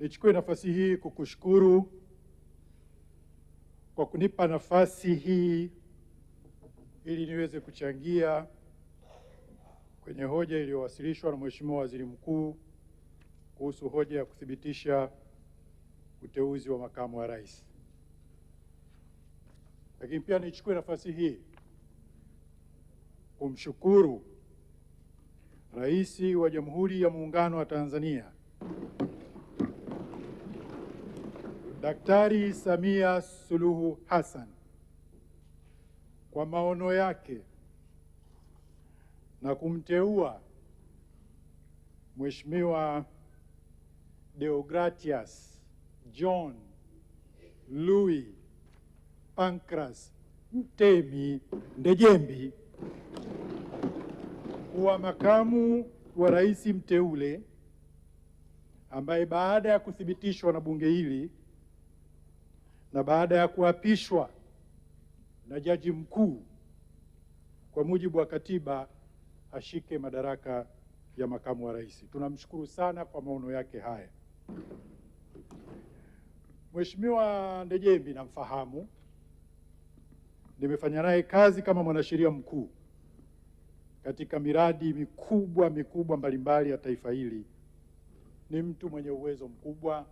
Nichukue nafasi hii kukushukuru kwa kunipa nafasi hii ili niweze kuchangia kwenye hoja iliyowasilishwa na Mheshimiwa Waziri Mkuu kuhusu hoja ya kuthibitisha uteuzi wa makamu wa rais. Lakini pia nichukue nafasi hii kumshukuru Rais wa Jamhuri ya Muungano wa Tanzania Daktari Samia Suluhu Hassan kwa maono yake na kumteua Mheshimiwa Deogratias John Louis Pancras Mtemi Ndejembi kuwa makamu wa rais mteule, ambaye baada ya kuthibitishwa na bunge hili na baada ya kuapishwa na Jaji Mkuu kwa mujibu wa katiba ashike madaraka ya makamu wa rais. Tunamshukuru sana kwa maono yake haya. Mheshimiwa Ndejembi namfahamu, nimefanya naye kazi kama mwanasheria mkuu katika miradi mikubwa mbalimbali ya taifa hili. Ni mtu mwenye uwezo mkubwa,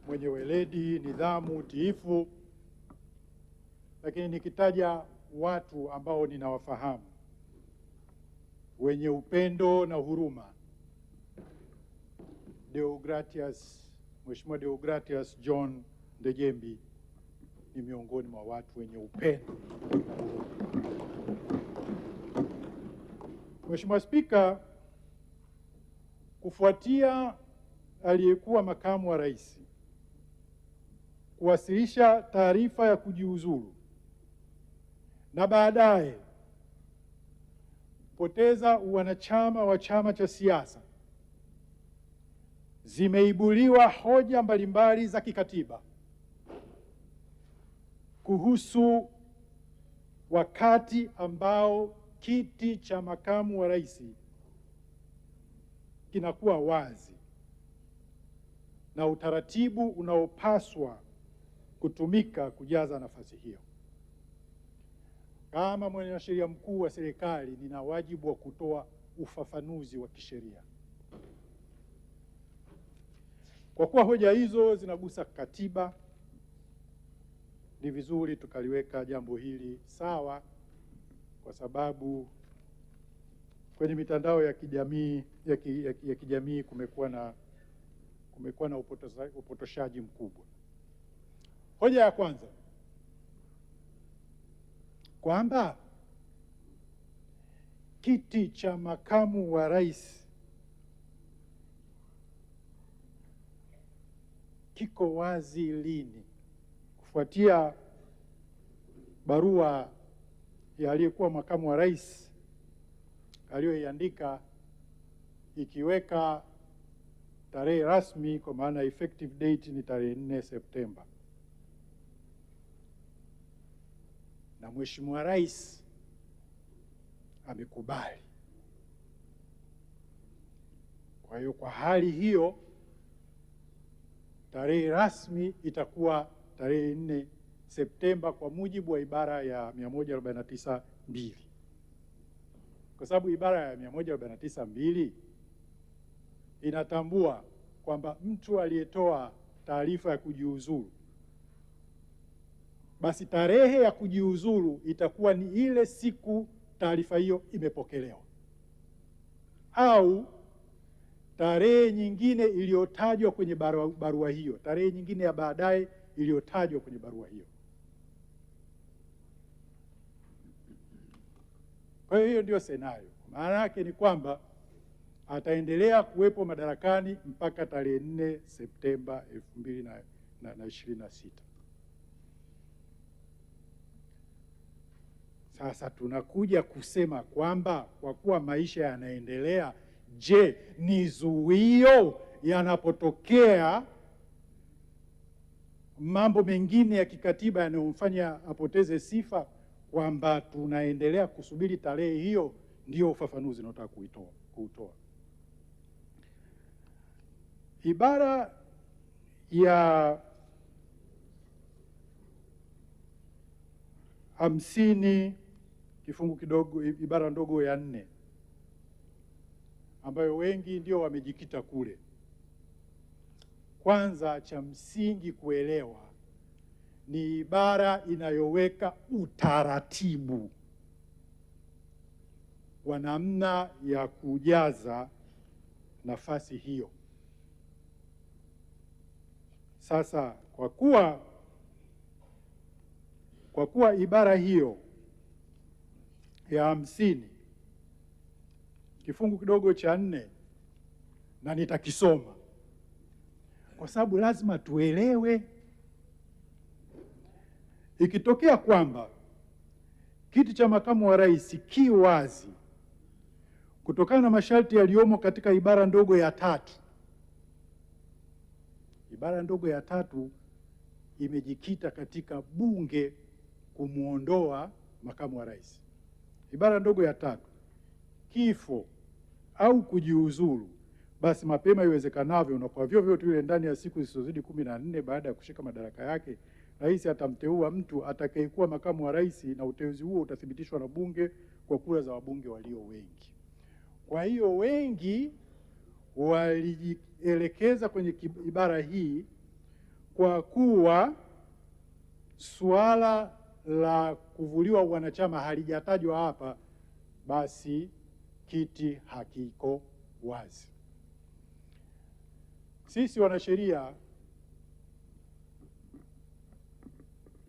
mwenye weledi, nidhamu, utiifu. Lakini nikitaja watu ambao ninawafahamu wenye upendo na huruma, Mheshimiwa Deogratias John Ndejembi ni miongoni mwa watu wenye upendo. Mheshimiwa Spika, kufuatia aliyekuwa makamu wa rais kuwasilisha taarifa ya kujiuzulu na baadaye kupoteza uwanachama wa chama cha siasa, zimeibuliwa hoja mbalimbali za kikatiba kuhusu wakati ambao kiti cha makamu wa rais kinakuwa wazi na utaratibu unaopaswa kutumika kujaza nafasi hiyo. Kama mwanasheria mkuu wa serikali, nina wajibu wa kutoa ufafanuzi wa kisheria. Kwa kuwa hoja hizo zinagusa katiba, ni vizuri tukaliweka jambo hili sawa, kwa sababu kwenye mitandao ya kijamii kumekuwa na upotoshaji mkubwa. Hoja ya kwanza kwamba kiti cha makamu wa rais kiko wazi lini? Kufuatia barua ya aliyekuwa makamu wa rais aliyoiandika ikiweka tarehe rasmi, kwa maana effective date ni tarehe 4 Septemba, na Mheshimiwa Rais amekubali. Kwa hiyo kwa hali hiyo tarehe rasmi itakuwa tarehe 4 Septemba kwa mujibu wa ibara ya 149(2), kwa sababu ibara ya 149(2) inatambua kwamba mtu aliyetoa taarifa ya kujiuzulu, basi tarehe ya kujiuzulu itakuwa ni ile siku taarifa hiyo imepokelewa, au tarehe nyingine iliyotajwa kwenye barua hiyo, tarehe nyingine ya baadaye iliyotajwa kwenye barua hiyo. Kwa hiyo ndio senario. Maana yake ni kwamba ataendelea kuwepo madarakani mpaka tarehe 4 Septemba 2026. Sasa tunakuja kusema kwamba kwa kuwa maisha yanaendelea, je, ni zuio yanapotokea mambo mengine ya kikatiba yanayomfanya apoteze sifa, kwamba tunaendelea kusubiri tarehe hiyo? Ndio ufafanuzi nataka kuutoa. Ibara ya 50 kifungu kidogo, ibara ndogo ya 4, ambayo wengi ndio wamejikita kule. Kwanza, cha msingi kuelewa, ni ibara inayoweka utaratibu wa namna ya kujaza nafasi hiyo. Sasa kwa kuwa ibara hiyo ya 50 kifungu kidogo cha 4, na nitakisoma kwa sababu lazima tuelewe, ikitokea kwamba kiti cha makamu wa rais ki wazi kutokana na masharti yaliyomo katika ibara ndogo ya 3. Ibara ndogo ya 3 imejikita katika bunge kumwondoa makamu wa rais. Ibara ndogo ya 3, kifo au kujiuzulu, basi mapema iwezekanavyo na kwa vyovyote vile ndani ya siku zisizozidi 14 baada ya kushika madaraka yake, rais atamteua mtu atakayekuwa makamu wa rais, na uteuzi huo utathibitishwa na bunge kwa kura za wabunge walio wengi. Kwa hiyo wengi walijielekeza kwenye ibara hii kwa kuwa suala la kuvuliwa wanachama halijatajwa hapa, basi kiti hakiko wazi. Sisi wanasheria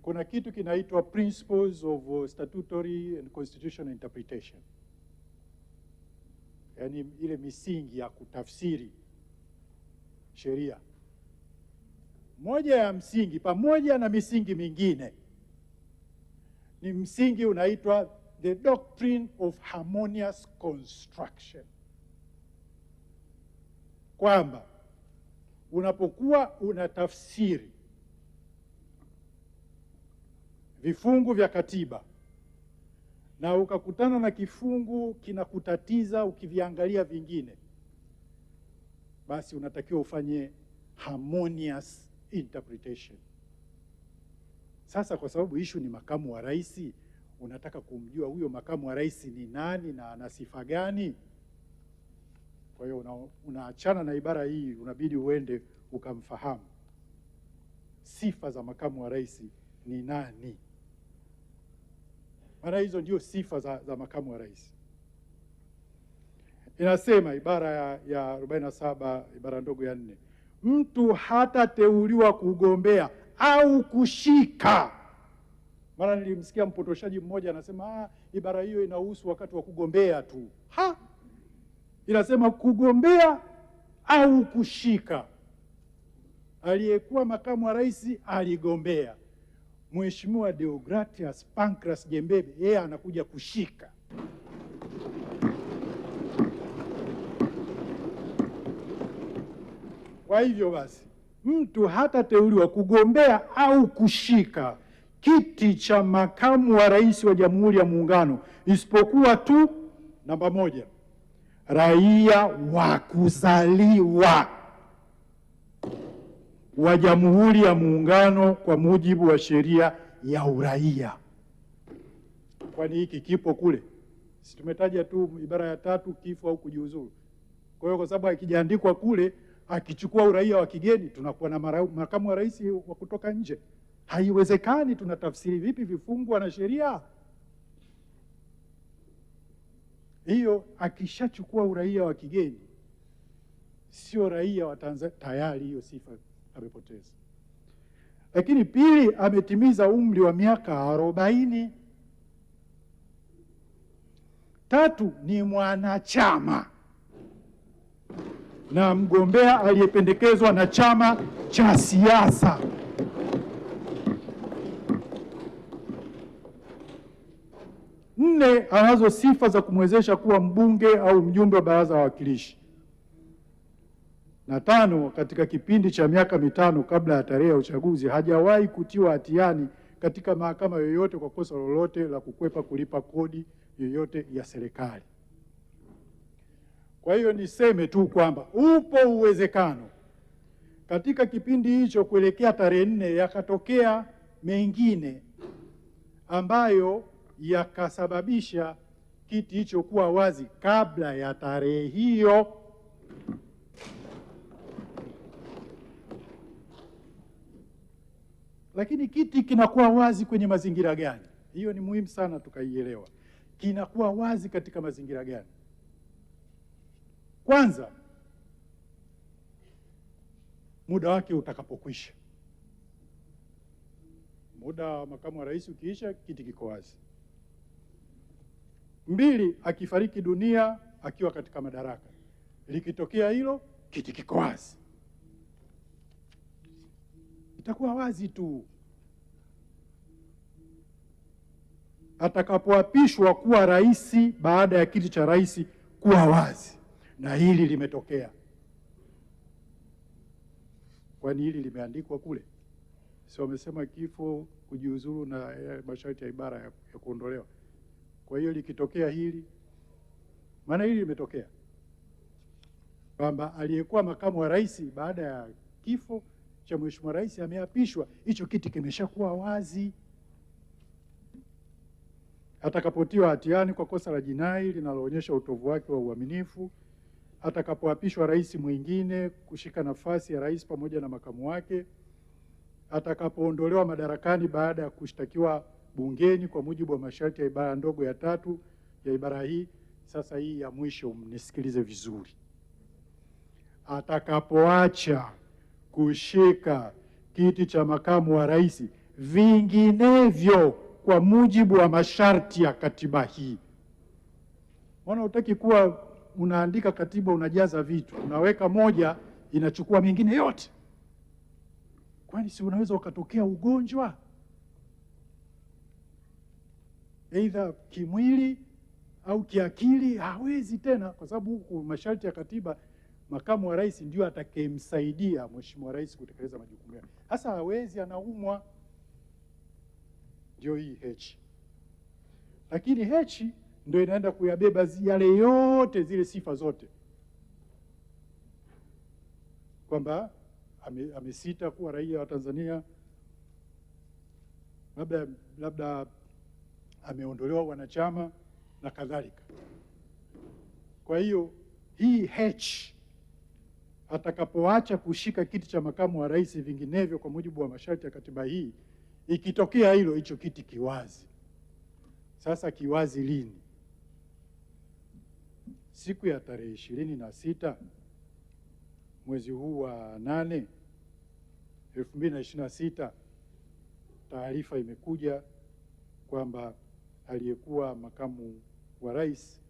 kuna kitu kinaitwa Principles of Statutory and Constitutional Interpretation, yaani ile misingi ya kutafsiri sheria. Moja ya msingi pamoja na misingi mingine ni msingi unaitwa the Doctrine of Harmonious Construction, kwamba unapokuwa unatafsiri vifungu vya katiba na ukakutana na kifungu kinakutatiza ukiviangalia vingine, basi unatakiwa ufanye harmonious interpretation. Sasa kwa sababu issue ni makamu wa rais, unataka kumjua huyo makamu wa rais ni nani na ana sifa gani. Kwa hiyo unaachana na ibara hii, unabidi uende ukamfahamu sifa za makamu wa rais ni nani. Maana hizo ndio sifa za makamu wa rais. Inasema ibara ya 47 ibara ndogo ya 4, mtu hatateuliwa kugombea au kushika. Mara nilimsikia mpotoshaji mmoja anasema ibara hiyo inahusu wakati wa kugombea tu. Inasema kugombea au kushika. Aliyekuwa makamu wa rais aligombea. Mheshimiwa Deogratias Pancras Jembebe yeye anakuja kushika. Kwa hivyo basi, mtu hatateuliwa kugombea au kushika kiti cha makamu wa rais wa Jamhuri ya Muungano isipokuwa tu, namba 1, raia wa kuzaliwa wa Jamhuri ya Muungano kwa mujibu wa sheria ya uraia. Kwani hiki kipo kule? Si tumetaja tu ibara ya 3, kifo au kujiuzuru. Kwa hiyo kwa sababu hakijaandikwa kule, akichukua uraia wa kigeni tunakuwa na makamu wa rais wa kutoka nje. Haiwezekani. Tunatafsiri vipi vifungu na sheria? Hiyo akishachukua uraia wa kigeni sio raia wa Tanzania, tayari hiyo sifa amepoteza. Lakini pili, ametimiza umri wa miaka 40. 3, ni mwanachama na mgombea aliyependekezwa na chama cha siasa. 4, anazo sifa za kumwezesha kuwa mbunge au mjumbe wa baraza la wawakilishi. Na 5, katika kipindi cha miaka 5 kabla ya tarehe ya uchaguzi hajawahi kutiwa hatiani katika mahakama yoyote kwa kosa lolote la kukwepa kulipa kodi yoyote ya serikali. Kwa hiyo niseme tu kwamba upo uwezekano Katika kipindi hicho kuelekea tarehe 4 yakatokea mengine ambayo yakasababisha kiti hicho kuwa wazi kabla ya tarehe hiyo. Lakini kiti kinakuwa wazi kwenye mazingira gani? Hiyo ni muhimu sana tukaielewa. Kinakuwa wazi katika mazingira gani? Kwanza, muda wake utakapokwisha. Muda wa makamu wa rais ukiisha, kiti kiko wazi. 2, akifariki dunia akiwa katika madaraka. Likitokea hilo, kiti kiko wazi. Itakuwa wazi tu. Atakapoapishwa kuwa rais, baada ya kiti cha rais kuwa wazi. Na hili limetokea. Kwani hili limeandikwa kule? Si wamesema kifo, kujiuzuru na masharti ya ibara ya kuondolewa. Kwa hiyo likitokea hili, maana hili limetokea kwamba aliyekuwa makamu wa rais baada ya kifo cha mheshimiwa rais ameapishwa, hicho kiti kimeshakuwa wazi. Atakapotiwa hatiani kwa kosa la jinai linaloonyesha utovu wake wa uaminifu, atakapoapishwa rais mwingine kushika nafasi ya rais pamoja na makamu wake, atakapoondolewa madarakani baada ya kushtakiwa bungeni kwa mujibu wa masharti ya ibara ndogo ya 3 ya ibara hii. Sasa hii ya mwisho mnisikilize vizuri. Atakapoacha kushika kiti cha makamu wa rais, vinginevyo kwa mujibu wa masharti ya katiba hii. Mbona hutaki kuwa unaandika katiba unajaza vitu, unaweka moja inachukua mengine yote? Kwani si unaweza ukatokea ugonjwa aidha kimwili au kiakili? Hawezi tena, kwa sababu huku masharti ya katiba makamu wa rais ndio atakayemsaidia mheshimiwa rais kutekeleza majukumu yake. Hasa hawezi, anaumwa. Ndio hii H. Lakini H ndio inaenda kuyabeba yale yote, zile sifa zote, kwamba amesita kuwa raia wa Tanzania, labda ameondolewa wanachama na kadhalika. Kwa hiyo hii H, atakapoacha kushika kiti cha makamu wa rais, vinginevyo kwa mujibu wa masharti ya katiba hii, ikitokea hilo, hicho kiti kiwazi. Sasa kiwazi lini? Siku ya tarehe 26 mwezi huu wa 8 2026, taarifa imekuja kwamba aliyekuwa makamu wa rais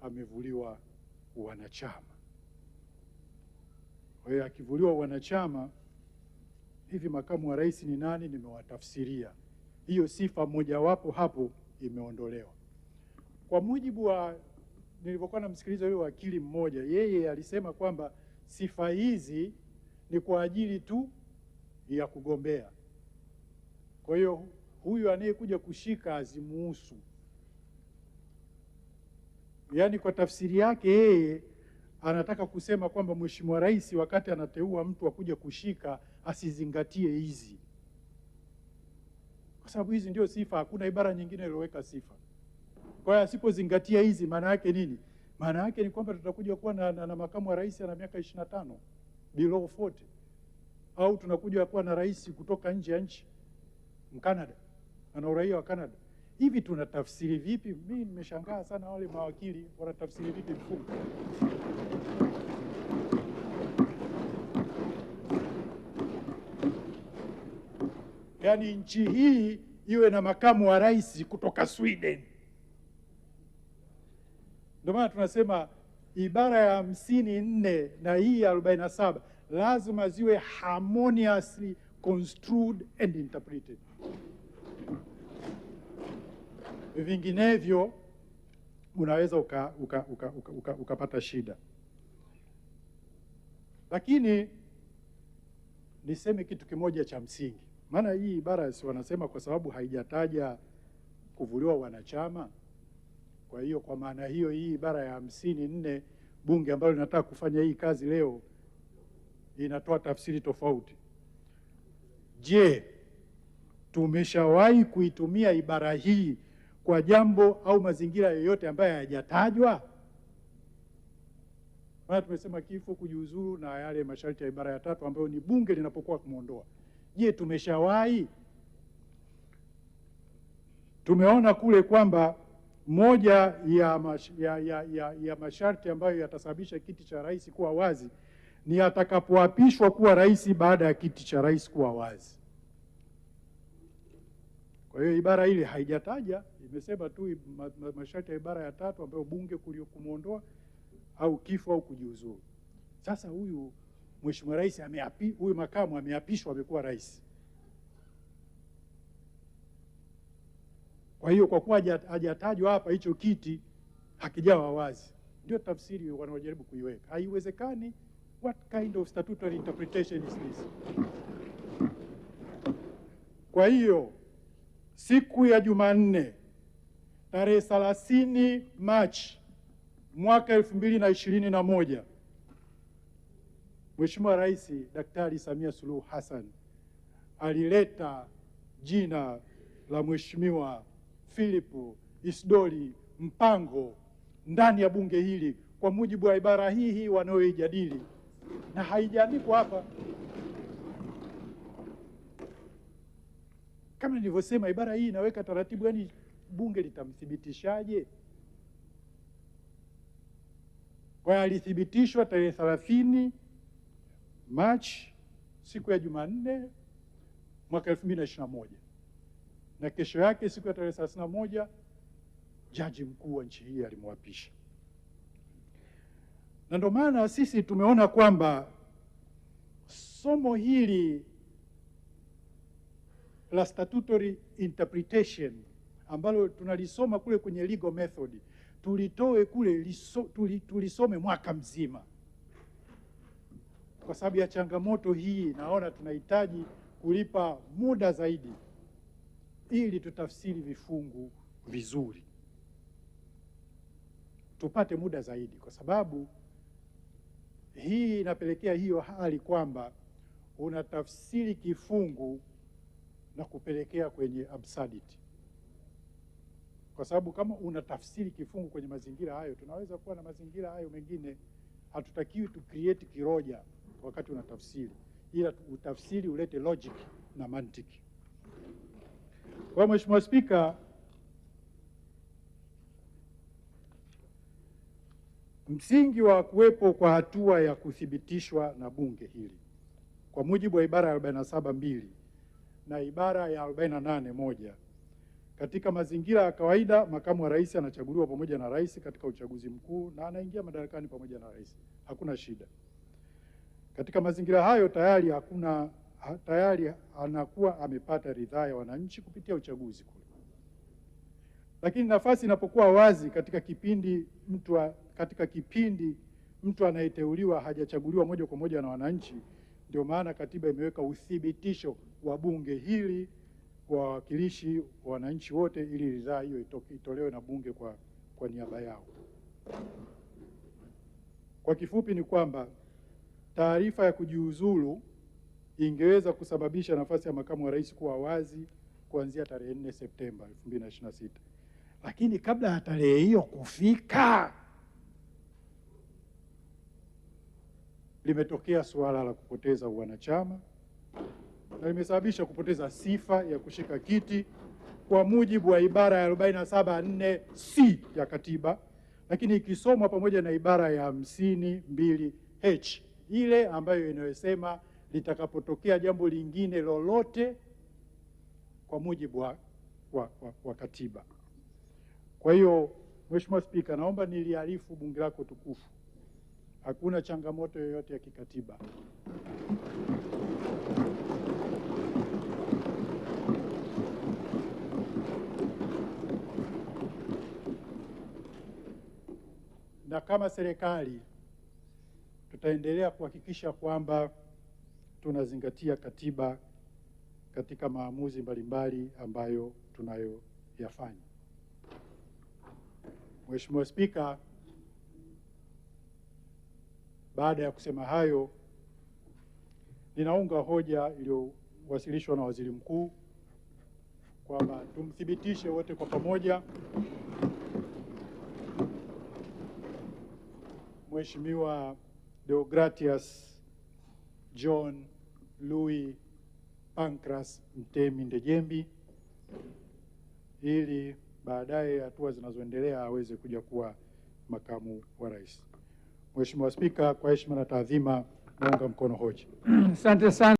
amevuliwa wanachama. Kwa hiyo akivuliwa wanachama, hivi makamu wa rais ni nani? Nimewatafsiria. Hiyo sifa mojawapo hapo imeondolewa. Kwa mujibu wa nilivyokuwa namsikiliza yule wakili mmoja, yeye alisema kwamba sifa hizi ni kwa ajili tu ya kugombea. Kwa hiyo huyu anayekuja kushika azimuhusu. Yaani kwa tafsiri yake yeye anataka kusema kwamba mheshimiwa rais wakati anateua mtu akuja kushika asizingatie hizi, kwa sababu hizi ndio sifa. Hakuna ibara nyingine iliyoweka sifa. Kwa hiyo asipozingatia hizi, maana yake nini? Maana yake ni kwamba tutakuja kuwa na makamu wa rais ana miaka 25 below 40, au tunakuja kuwa na rais kutoka nje ya nchi, Mkanada, ana uraia wa Canada. Hivi tunatafsiri vipi? Mimi nimeshangaa sana wale mawakili wanatafsiri vipi mfumo. Yaani nchi hii iwe na makamu wa rais kutoka Sweden. Ndio maana tunasema ibara ya 54 na hii ya 47 lazima ziwe harmoniously construed and interpreted. Vinginevyo unaweza ukapata shida. Lakini niseme kitu kimoja cha msingi, maana hii ibara si wanasema kwa sababu haijataja kuvuliwa wanachama. Kwa hiyo kwa maana hiyo hii ibara ya 54 bunge ambalo linataka kufanya hii kazi leo inatoa tafsiri tofauti. Je, tumeshawahi kuitumia ibara hii kwa jambo au mazingira yoyote ambayo hayajatajwa? Maana tumesema kifo, kujiuzuru na yale masharti ya ibara ya 3 ambayo ni bunge linapokuwa kumwondoa. Je, tumeshawahi? Tumeona kule kwamba moja ya masharti ambayo yatasababisha kiti cha rais kuwa wazi ni atakapoapishwa kuwa rais baada ya kiti cha rais kuwa wazi. Kwa hiyo ibara ile haijataja, imesema tu masharti ya ibara ya 3 ambayo bunge kumwondoa au kifo au kujiuzuru. Sasa huyu mheshimiwa rais huyu makamu ameapishwa, amekuwa rais. Kwa hiyo kwa kuwa hajatajwa hapa, hicho kiti hakijawa wazi. Ndio tafsiri wanaojaribu kuiweka. Haiwezekani. What kind of statutory interpretation is this? Kwa hiyo siku ya Jumanne tarehe 30 Machi mwaka 2021, Mheshimiwa Rais Daktari Samia Suluhu Hassan alileta jina la Mheshimiwa Philip Isdori Mpango ndani ya bunge hili kwa mujibu wa ibara hii wanayoijadili, na haijaandikwa hapa. Kama nilivyosema, ibara hii inaweka taratibu, yani bunge litamthibitishaje? Kwa hiyo alithibitishwa tarehe 30 Machi, siku ya Jumanne mwaka 2021, na kesho yake siku ya tarehe 31 jaji mkuu wa nchi hii alimwapisha. Na ndio maana sisi tumeona kwamba somo hili la statutory interpretation ambalo tunalisoma kule kwenye legal method, tulitoe kule tulisome mwaka mzima. Kwa sababu ya changamoto hii, naona tunahitaji kulipa muda zaidi ili tutafsiri vifungu vizuri, tupate muda zaidi, kwa sababu hii inapelekea hiyo hali kwamba unatafsiri kifungu na kupelekea kwenye absurdity. Kwa sababu kama unatafsiri kifungu kwenye mazingira hayo, tunaweza kuwa na mazingira hayo mengine. Hatutakiwi tu create kiroja wakati unatafsiri, ila utafsiri ulete logic na mantiki. Kwa Mheshimiwa Spika, msingi wa kuwepo kwa hatua ya kuthibitishwa na bunge hili kwa mujibu wa ibara ya 47(2) na ibara ya 48(1), katika mazingira ya kawaida makamu wa rais anachaguliwa pamoja na rais katika uchaguzi mkuu na anaingia madarakani pamoja na rais, hakuna shida. Katika mazingira hayo tayari anakuwa amepata ridhaa ya wananchi kupitia uchaguzi kule. Lakini nafasi inapokuwa wazi katika kipindi mtu anayeteuliwa hajachaguliwa moja kwa moja na wananchi, ndio maana katiba imeweka uthibitisho wa bunge hili kwa wawakilishi wa wananchi wote, ili ridhaa hiyo itolewe na bunge kwa niaba yao. Kwa kifupi ni kwamba taarifa ya kujiuzulu ingeweza kusababisha nafasi ya makamu wa rais kuwa wazi kuanzia tarehe 4 Septemba 2026. Lakini kabla ya tarehe hiyo kufika, limetokea suala la kupoteza uwanachama na limesababisha kupoteza sifa ya kushika kiti kwa mujibu wa ibara ya 47(4)(c) ya katiba, lakini ikisomwa pamoja na ibara ya 52(h) ile ambayo inayosema litakapotokea jambo lingine lolote kwa mujibu wa katiba. Kwa hiyo Mheshimiwa Spika, naomba niliarifu bunge lako tukufu, hakuna changamoto yoyote ya kikatiba. Na kama serikali tutaendelea kuhakikisha kwamba tunazingatia katiba katika maamuzi mbalimbali ambayo tunayoyafanya. Mheshimiwa Spika, baada ya kusema hayo, ninaunga hoja iliyowasilishwa na Waziri Mkuu kwamba tumthibitishe wote kwa pamoja Mheshimiwa Deogratias John Louis Pancras Mtemi Ndejembi, ili baadaye hatua zinazoendelea aweze kuja kuwa makamu wa rais. Mheshimiwa Spika, kwa heshima na taadhima naunga mkono hoja. Asante sana.